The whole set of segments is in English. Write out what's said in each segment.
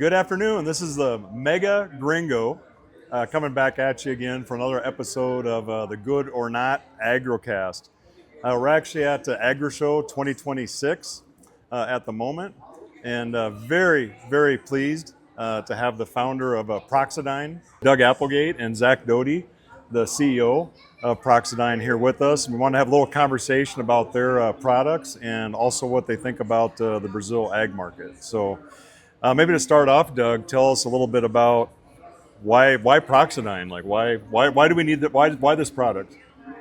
Good afternoon. This is the Mega Gringo coming back at you again for another episode of the Good or Not Agrocast. We're actually at AgriShow 2026 at the moment, and very, very pleased to have the founder of Praxidyn, Doug Applegate, and Zack, the CEO of Praxidyn, here with us. We want to have a little conversation about their products and also what they think about the Brazil ag market. So maybe to start off, Doug, tell us a little bit about why Praxidyn? Like why do we need that? Why this product?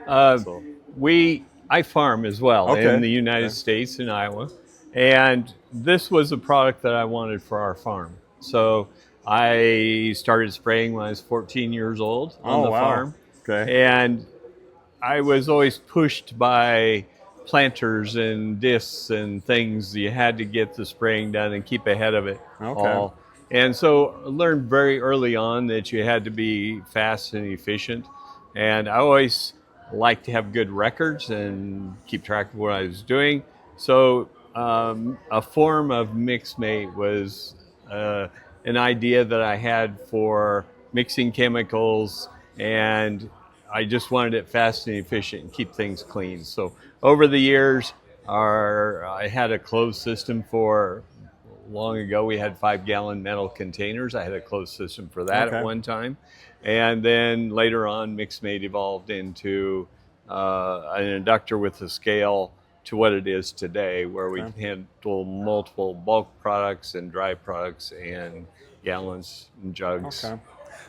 I farm as well in the United States, in Iowa, and this was a product that I wanted for our farm. So I started spraying when I was 14 years old on the farm. Okay. And I was always pushed by planters and discs and things. You had to get the spraying done and keep ahead of it all. And so I learned very early on that you had to be fast and efficient. And I always liked to have good records and keep track of what I was doing. So a form of mixed mate was an idea that I had for mixing chemicals, and I just wanted it fast and efficient and keep things clean. So over the years, I had a closed system for, long ago, we had 5-gallon metal containers. I had a closed system for that at one time. And then later on, mixed mate evolved into an inductor with a scale to what it is today, where we can handle multiple bulk products and dry products and gallons and jugs. Okay.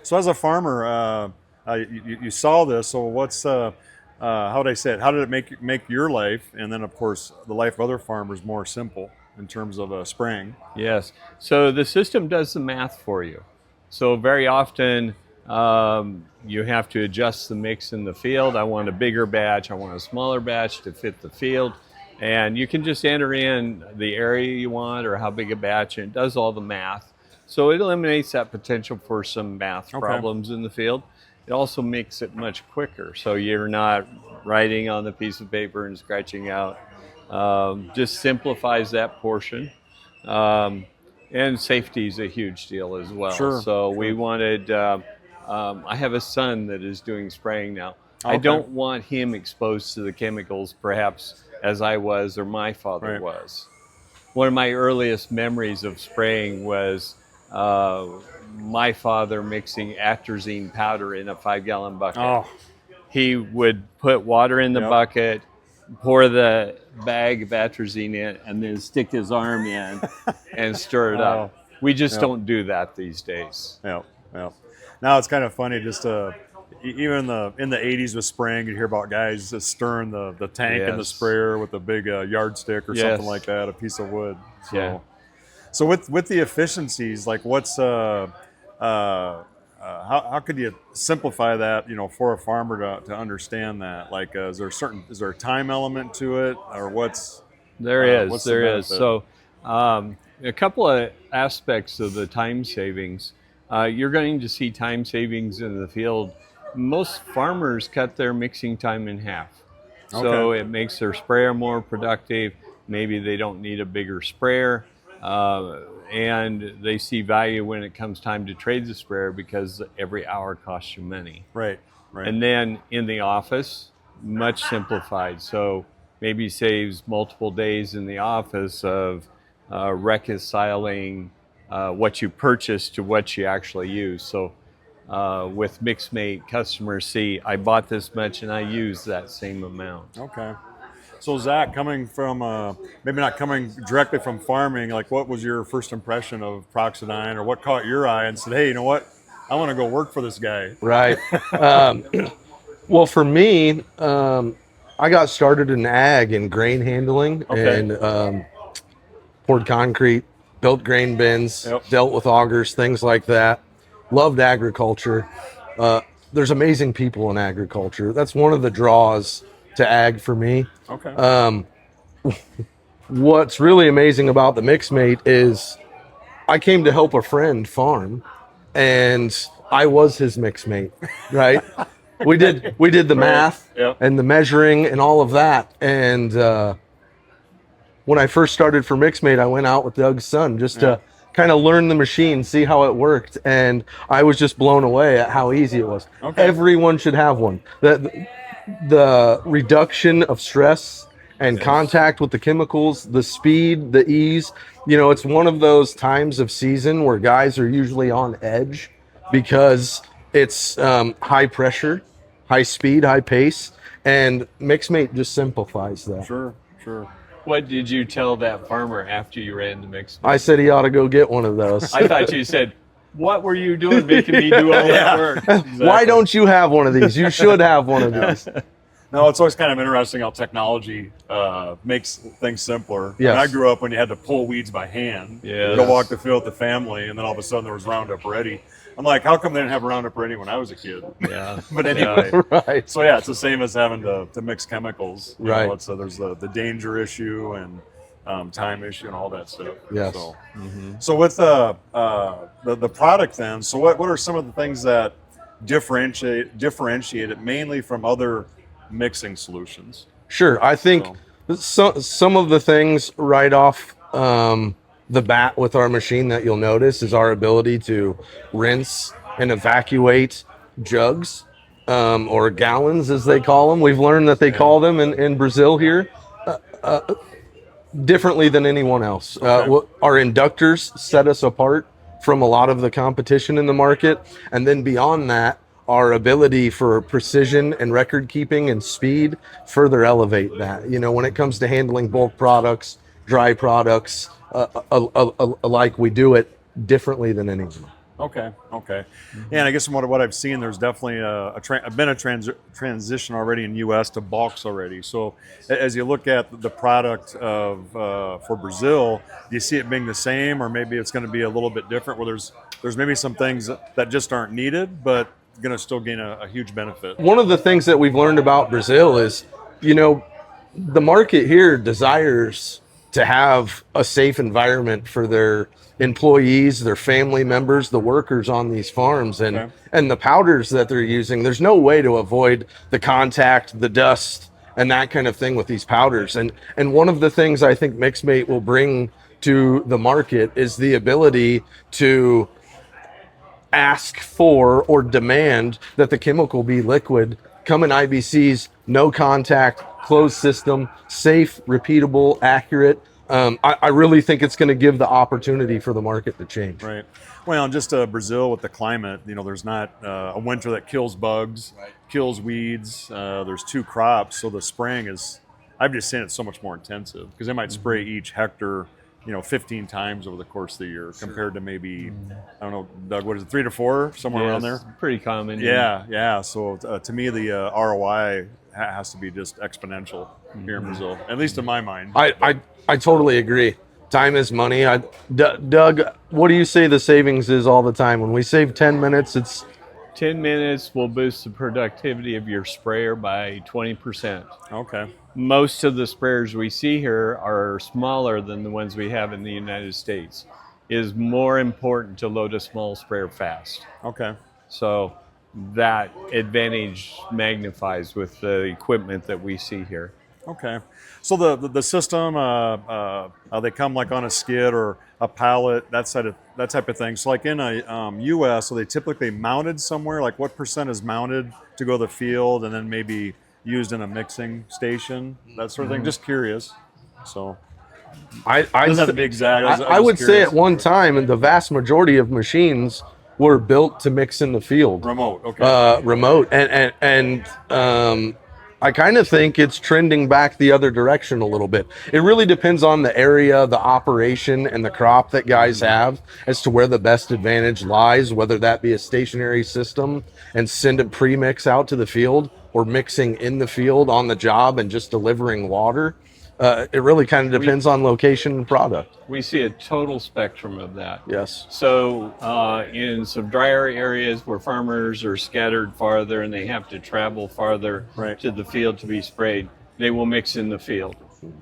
So as a farmer, you saw this. So what's how did I say it? How did it make your life, and then of course the life of other farmers, more simple in terms of spraying? Yes. So the system does the math for you. So very often you have to adjust the mix in the field. I want a bigger batch. I want a smaller batch to fit the field. And you can just enter in the area you want or how big a batch, and it does all the math. So it eliminates that potential for some math problems in the field. It also makes it much quicker. So you're not writing on the piece of paper and scratching out. Just simplifies that portion. And safety is a huge deal as well. So we wanted, I have a son that is doing spraying now. I don't want him exposed to the chemicals perhaps as I was or my father was. One of my earliest memories of spraying was my father mixing atrazine powder in a 5-gallon bucket. He would put water in the bucket, pour the bag of atrazine in, and then stick his arm in and stir it up. We just don't do that these days. Now it's kind of funny, just even in the 80s with spraying, you'd hear about guys just stirring the tank in the sprayer with a big yardstick or something like that, a piece of wood. So with the efficiencies, like what's how could you simplify that, for a farmer to understand that? Like, is there a time element to it, or what's there is? So a couple of aspects of the time savings. You're going to see time savings in the field. Most farmers cut their mixing time in half. So it makes their sprayer more productive. Maybe they don't need a bigger sprayer. And they see value when it comes time to trade the sprayer because every hour costs you money. Right. And then in the office, much simplified. So maybe saves multiple days in the office of reconciling what you purchased to what you actually use. So with mixed mate, customers see, I bought this much and I used that same amount. So Zack, coming from, maybe not coming directly from farming, like what was your first impression of Praxidyn, or what caught your eye and said, hey, you know what? I want to go work for this guy. Right. Well, for me, I got started in ag and grain handling and poured concrete, built grain bins, dealt with augers, things like that. Loved agriculture. There's amazing people in agriculture. That's one of the draws to ag for me. What's really amazing about the mixed mate is I came to help a friend farm, and I was his mixed mate, right? we did the math and the measuring and all of that. And when I first started for mixed mate, I went out with Doug's son just to kind of learn the machine, see how it worked, and I was just blown away at how easy it was. Okay. Everyone should have one. The reduction of stress and contact with the chemicals, the speed, the ease. You know, it's one of those times of season where guys are usually on edge because it's high pressure, high speed, high pace, and MixMate just simplifies that. Sure. What did you tell that farmer after you ran the mix? I said he ought to go get one of those. I thought you said, what were you doing making me do all that work? Exactly. Why don't you have one of these? You should have one of these. No, it's always kind of interesting how technology makes things simpler. Yes. When I grew up, when you had to pull weeds by hand, Yes. go walk the field with the family, and then all of a sudden there was Roundup Ready. I'm like, how come they didn't have Roundup Ready when I was a kid? Yeah. But anyway, Right. so yeah, it's the same as having to mix chemicals. You Right. know, it's, there's the danger issue and time issue and all that stuff. Yes. So, so with the product then, so what are some of the things that differentiate it mainly from other mixing solutions? Sure. I think some of the things right off the bat with our machine that you'll notice is our ability to rinse and evacuate jugs or gallons, as they call them. We've learned that they call them in Brazil here differently than anyone else. Our inductors set us apart from a lot of the competition in the market. And then beyond that, our ability for precision and record keeping and speed further elevate that. You know, when it comes to handling bulk products, dry products, alike, we do it differently than anyone. Okay. Yeah, and I guess from what I've seen, there's definitely been a transition already in U.S. to bulks already. So as you look at the product for Brazil, do you see it being the same, or maybe it's going to be a little bit different, where there's maybe some things that just aren't needed, but going to still gain a huge benefit? One of the things that we've learned about Brazil is, you know, the market here desires to have a safe environment for their employees, their family members, the workers on these farms, and the powders that they're using. There's no way to avoid the contact, the dust, and that kind of thing with these powders. And one of the things I think MixMate will bring to the market is the ability to ask for or demand that the chemical be liquid, come in IBCs, no contact, closed system, safe, repeatable, accurate. I really think it's going to give the opportunity for the market to change. Right. Well, just Brazil with the climate, you know, there's not a winter that kills bugs, kills weeds. There's 2 crops, so the spraying I've just seen it so much more intensive, because they might spray each hectare, you know, 15 times over the course of the year, compared to maybe, I don't know, Doug, what is it, 3 to 4, somewhere around there? Pretty common. Yeah. So to me, the ROI has to be just exponential here in Brazil, at least in my mind. I totally agree. Time is money. Doug, what do you say the savings is all the time? When we save 10 minutes, it's 10 minutes will boost the productivity of your sprayer by 20%. Okay. Most of the sprayers we see here are smaller than the ones we have in the United States. It is more important to load a small sprayer fast. Okay. So that advantage magnifies with the equipment that we see here. Okay. So the system, they come like on a skid or a pallet, that type of thing. So like in a U.S., are they typically mounted somewhere? Like what % is mounted to go to the field and then maybe used in a mixing station, that sort of thing? Just curious. So doesn't have to be exact. I would say at one time, and the vast majority of machines were built to mix in the field. Remote. Okay. Remote, and I kind of think it's trending back the other direction a little bit. It really depends on the area, the operation, and the crop that guys have as to where the best advantage lies, whether that be a stationary system and send a pre-mix out to the field, or mixing in the field on the job and just delivering water. It really kind of depends on location and product. We see a total spectrum of that. Yes. So in some drier areas where farmers are scattered farther and they have to travel farther to the field to be sprayed, they will mix in the field.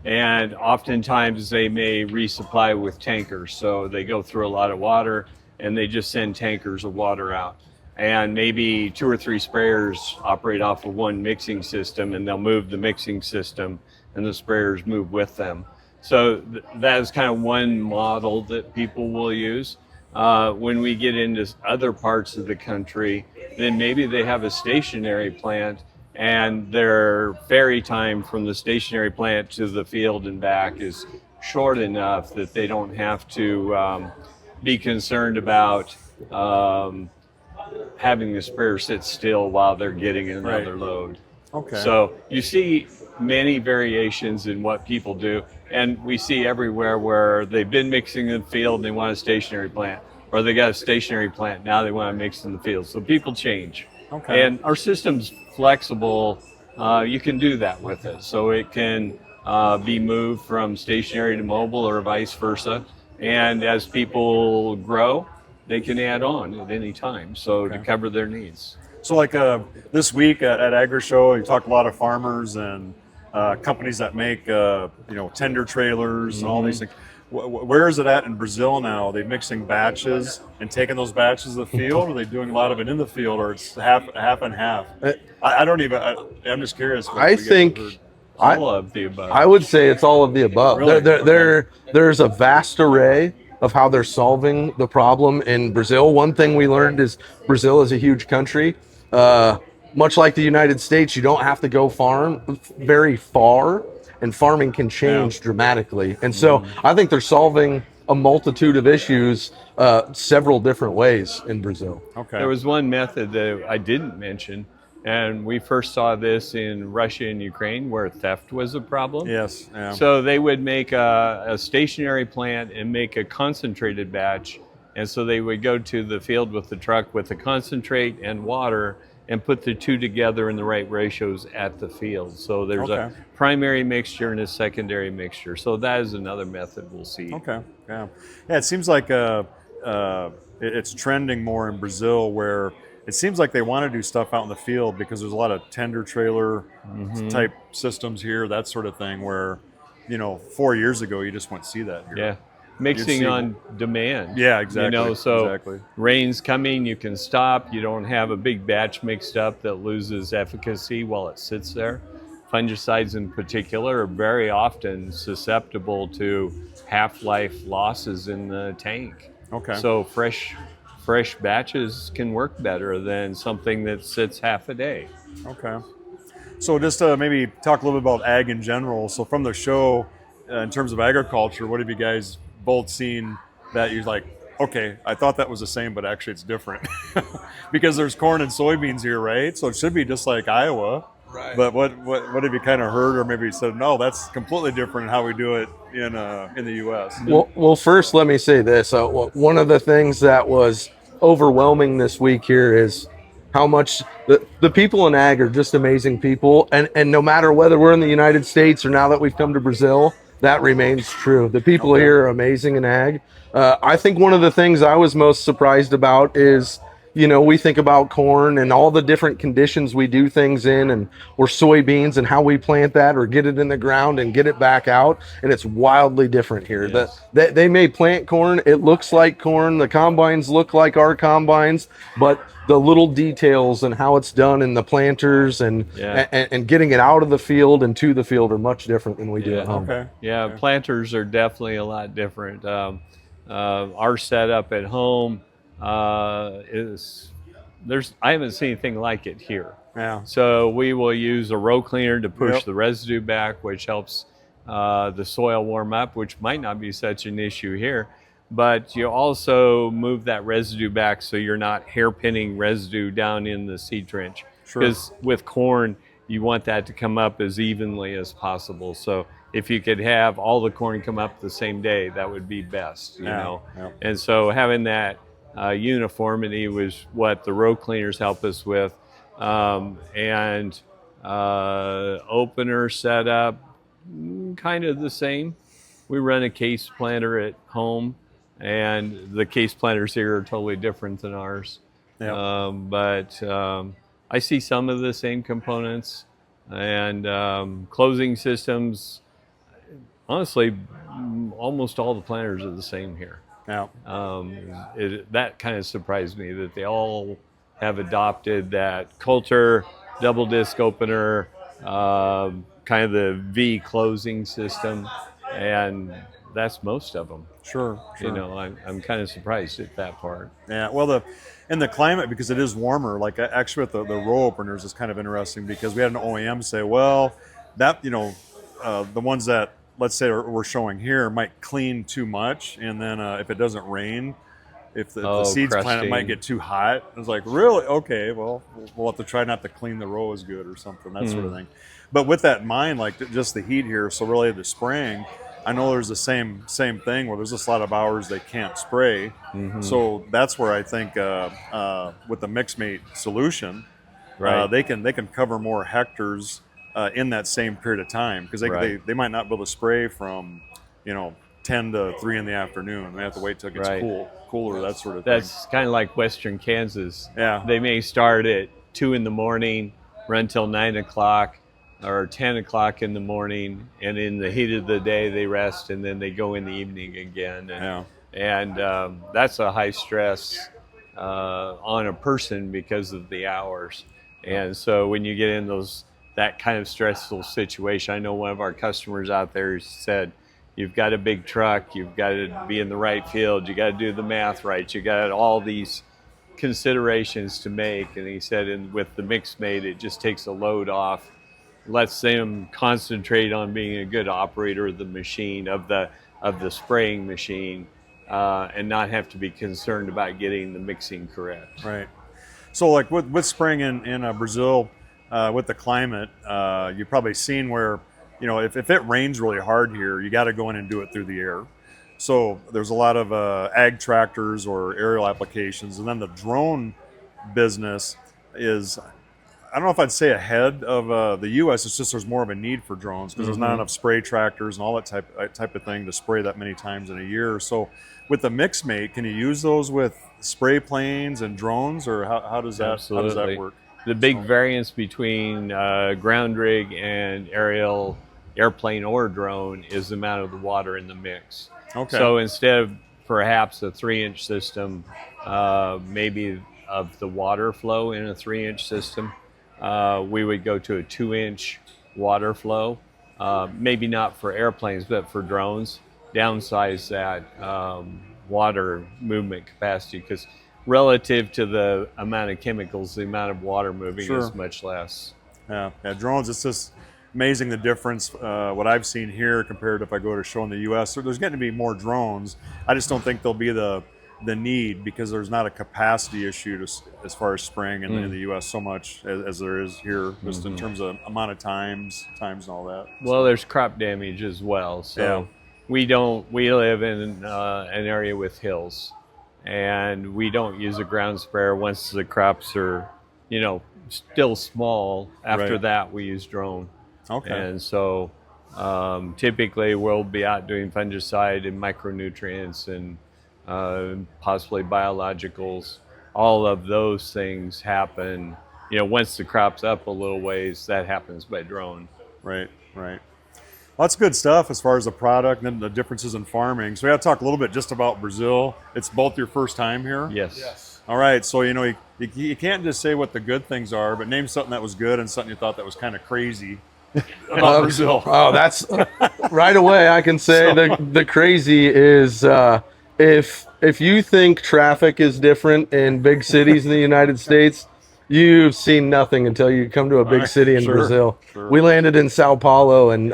And oftentimes they may resupply with tankers. So they go through a lot of water and they just send tankers of water out. And maybe 2 or 3 sprayers operate off of one mixing system, and they'll move the mixing system and the sprayers move with them. So that is kind of one model that people will use. When we get into other parts of the country, then maybe they have a stationary plant and their ferry time from the stationary plant to the field and back is short enough that they don't have to be concerned about having the sprayer sit still while they're getting another load. Okay. So you see many variations in what people do, and we see everywhere where they've been mixing in the field and they want a stationary plant, or they got a stationary plant, now they want to mix in the field. So people change. Okay. And our system's flexible. You can do that with it. So it can be moved from stationary to mobile or vice versa. And as people grow, they can add on at any time, so to cover their needs. So like this week at AgriShow, you talked a lot of farmers and companies that make tender trailers and all these things. Where is it at in Brazil now? Are they mixing batches and taking those batches to the field? Or are they doing a lot of it in the field, or it's half and half? I don't even. I'm just curious. I think all of the above. I would say it's all of the above. Really? There's a vast array of how they're solving the problem in Brazil. One thing we learned is Brazil is a huge country. Much like the United States, you don't have to go very far, and farming can change dramatically. And so I think they're solving a multitude of issues several different ways in Brazil. Okay. There was one method that I didn't mention, and we first saw this in Russia and Ukraine where theft was a problem. Yes. Yeah. So they would make a stationary plant and make a concentrated batch. And so they would go to the field with the truck with the concentrate and water and put the two together in the right ratios at the field. So there's a primary mixture and a secondary mixture. So that is another method we'll see. Okay. Yeah. Yeah. It seems like it's trending more in Brazil, where it seems like they want to do stuff out in the field because there's a lot of tender trailer type systems here, that sort of thing, where 4 years ago you just wouldn't see that here. Yeah. Mixing on demand. Yeah, exactly. So rain's coming, you can stop. You don't have a big batch mixed up that loses efficacy while it sits there. Fungicides in particular are very often susceptible to half-life losses in the tank. Okay. So fresh batches can work better than something that sits half a day. Okay. So just to maybe talk a little bit about ag in general. So from the show, in terms of agriculture, what have you guys both seen that you're like, okay, I thought that was the same, but actually it's different? Because there's corn and soybeans here, right? So it should be just like Iowa. Right. But what have you kind of heard, or maybe said, no, that's completely different in how we do it in the U.S.? Well, first let me say this. One of the things that was overwhelming this week here is how much the people in ag are just amazing people. And no matter whether we're in the United States or now that we've come to Brazil, that remains true. The people here are amazing in ag. I think one of the things I was most surprised about is, we think about corn and all the different conditions we do things in, or soybeans and how we plant that or get it in the ground and get it back out. And it's wildly different here. Yes. They may plant corn. It looks like corn. The combines look like our combines, but the little details and how it's done in the planters and getting it out of the field and to the field are much different than we do at home. Okay. Planters are definitely a lot different. Our setup at home I haven't seen anything like it here. Yeah. So we will use a row cleaner to push the residue back, which helps the soil warm up, which might not be such an issue here. But you also move that residue back so you're not hairpinning residue down in the seed trench. Because with corn, you want that to come up as evenly as possible. So if you could have all the corn come up the same day, that would be best, you know. Yeah. And so having that uniformity was what the row cleaners help us with. And opener setup, kind of the same. We run a case planter at home, and the case planters here are totally different than ours. Yeah. But I see some of the same components, and closing systems. Honestly, almost all the planters are the same here. Yeah. That kind of surprised me that they all have adopted that Coulter double disc opener, kind of the V closing system. and that's most of them. Sure. You know, I'm kind of surprised at that part. Yeah, well, in the climate, because it is warmer, like actually with the row openers is kind of interesting, because we had an OEM say, well, that, you know, the ones that, let's say we're showing here might clean too much, and then if it doesn't rain, if the seeds plant, it might get too hot. I was like, really? Okay, well, we'll have to try not to clean the row as good or something, that sort of thing. But with that in mind, like just the heat here, so really the spraying, I know there's the same thing where there's just a lot of hours they can't spray. So that's where I think with the mix-mate solution, they can cover more hectares in that same period of time, because they might not be able to spray from, you know, 10 to 3 in the afternoon. They have to wait till it gets cooler, that sort of thing. That's kind of like Western Kansas. Yeah. They may start at 2 in the morning, run till 9 o'clock or 10 o'clock in the morning, and in the heat of the day they rest, and then they go in the evening again. And that's a high stress on a person because of the hours. And so when you get in that kind of stressful situation, I know one of our customers out there said, you've got a big truck, you've got to be in the right field, you got to do the math right, you got all these considerations to make. And he said, and with the mix-mate, it just takes a load off, lets them concentrate on being a good operator of the machine, of the spraying machine, and not have to be concerned about getting the mixing correct. Right. So like with spraying in Brazil, with the climate, you've probably seen where, you know, if it rains really hard here, you got to go in and do it through the air. So there's a lot of ag tractors or aerial applications, and then the drone business is, I don't know if I'd say ahead of the U.S. It's just there's more of a need for drones, because there's not enough spray tractors and all that type of thing to spray that many times in a year. So with the mix-mate, can you use those with spray planes and drones, or how does that work? The big variance between ground rig and airplane or drone is the amount of the water in the mix. Okay. So instead of perhaps a 3-inch system, maybe of the water flow in a 3-inch system, we would go to a 2-inch water flow. Maybe not for airplanes, but for drones, downsize that water movement capacity, because relative to the amount of chemicals, the amount of water moving is much less. Yeah, drones, it's just amazing the difference, what I've seen here compared to if I go to a show in the U.S. So there's going to be more drones. I just don't think there'll be the need, because there's not a capacity issue as far as spraying in the U.S. so much as there is here, just in terms of amount of times and all that. Well, there's crop damage as well. So we live in an area with hills, and we don't use a ground sprayer once the crops are, you know, still small. After that, we use drone. Okay. And so typically we'll be out doing fungicide and micronutrients and possibly biologicals. All of those things happen, you know, once the crop's up a little ways, that happens by drone. Right. Well, that's good stuff as far as the product and then the differences in farming. So we got to talk a little bit just about Brazil. It's both your first time here? Yes. All right, so you know, you can't just say what the good things are, but name something that was good and something you thought that was kind of crazy about Brazil. Oh, that's right away. I can say the crazy is if you think traffic is different in big cities in the United States, you've seen nothing until you come to a big city in Brazil. We landed in Sao Paulo, and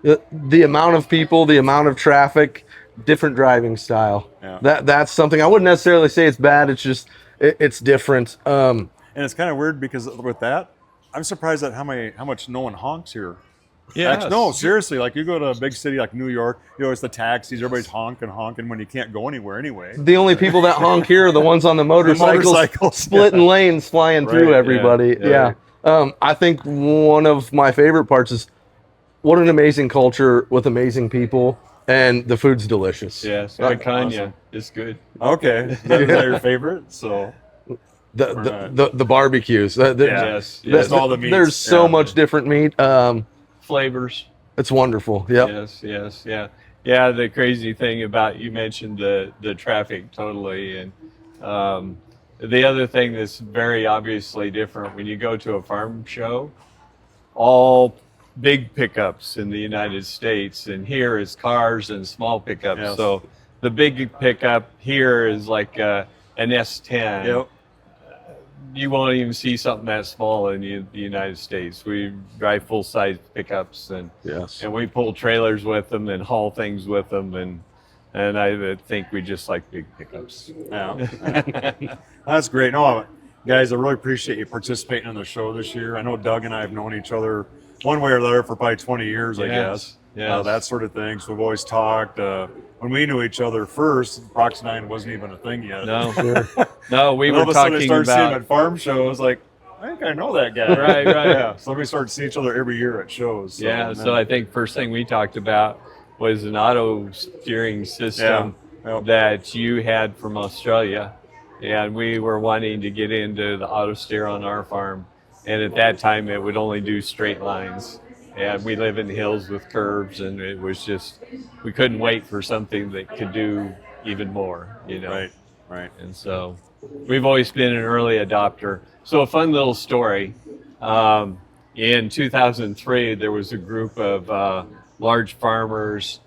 the amount of people, the amount of traffic, different driving style. That's something I wouldn't necessarily say it's bad. It's just it's different. And it's kind of weird, because with that, I'm surprised at how much no one honks here. Yeah. No, seriously. Like you go to a big city like New York, you know, it's the taxis. Everybody's honking when you can't go anywhere anyway. The only people that honk here are the ones on the motorcycles splitting lanes, flying through everybody. I think one of my favorite parts is what an amazing culture with amazing people, and the food's delicious. Yes, picanha is good. Okay, is that your favorite? So the barbecues. Yes, all the meats. There's so much different meat. Flavors. It's wonderful. Yep. Yes. Yeah, the crazy thing about, you mentioned the traffic totally, and the other thing that's very obviously different when you go to a farm show, all big pickups in the United States, and here is cars and small pickups. Yes. So the big pickup here is like an S10. Yep. You won't even see something that small in the United States. We drive full-size pickups, and Yes. we pull trailers with them and haul things with them, and I think we just like big pickups. Yeah. That's great. No, guys, I really appreciate you participating in the show this year. I know Doug and I have known each other one way or the other for probably 20 years, I guess. Yes. That sort of thing. So we've always talked. When we knew each other first, Praxidyn wasn't even a thing yet. No, no, we And were all of a sudden I talking started seeing him about at farm shows, like, I think I know that guy. Right. Yeah. So we started seeing each other every year at shows. So, Yeah, so I think first thing we talked about was an auto steering system Yep. that you had from Australia, and we were wanting to get into the auto steer on our farm, and at that time it would only do straight lines, and we live in the hills with curves, and it was just, we couldn't wait for something that could do even more, Right. and so we've always been an early adopter. So a fun little story. In 2003, there was a group of large farmers,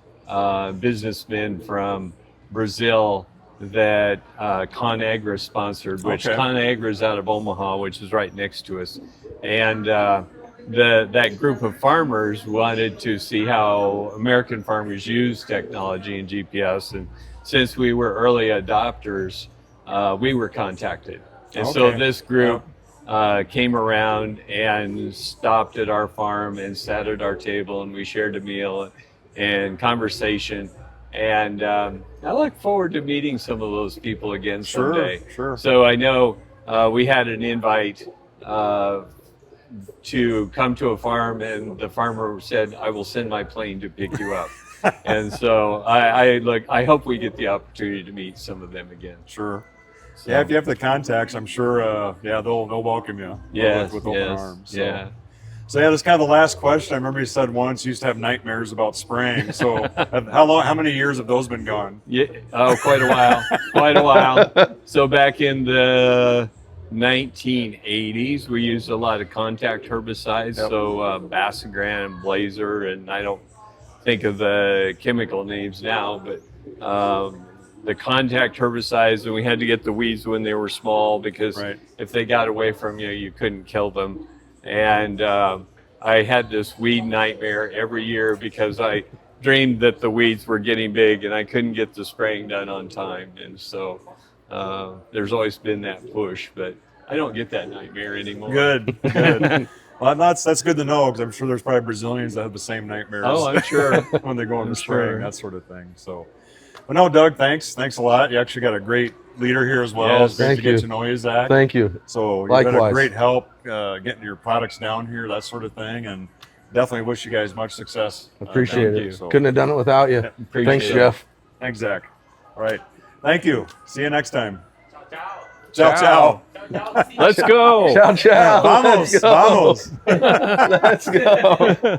businessmen from Brazil that ConAgra sponsored, which Okay. ConAgra is out of Omaha, which is right next to us. And that group of farmers wanted to see how American farmers use technology and GPS. And since we were early adopters, we were contacted. And so Okay. this group came around and stopped at our farm and sat at our table, and we shared a meal and conversation. And I look forward to meeting some of those people again someday. Sure. So I know we had an invite to come to a farm, and the farmer said, "I will send my plane to pick you up." And so I hope we get the opportunity to meet some of them again. Sure. So, Yeah, if you have the contacts, I'm sure. They'll welcome you. yes, with open yes, arms. So. yeah. So that's kind of the last question. I remember you said once you used to have nightmares about spraying. So how many years have those been gone? Yeah, quite a while. So back in the 1980s, we used a lot of contact herbicides. Yep. So Basagran, Blazer, and I don't think of the chemical names now, but the contact herbicides, and we had to get the weeds when they were small, because Right. if they got away from you, you couldn't kill them. And I had this weed nightmare every year because I dreamed that the weeds were getting big and I couldn't get the spraying done on time. And so there's always been that push, but I don't get that nightmare anymore. Good. Well, that's good to know, because I'm sure there's probably Brazilians that have the same nightmares. Oh, I'm sure. when they go into I'm spraying, sure. that sort of thing. So, but no, Doug, thanks a lot. You actually got a great leader here as well. Yes. It's great Thank to get you. to know you, Zach. Thank you. So you've been a Likewise. great help getting your products down here, that sort of thing, and definitely wish you guys much success. Appreciate down it. here. So, Couldn't have done it without you. Appreciate Thanks, it. Jeff. thanks, Zach. All right. Thank you. See you next time. Ciao. Ciao. Let's go. Ciao, ciao. Vamos. Let's go. Vamos. Let's go.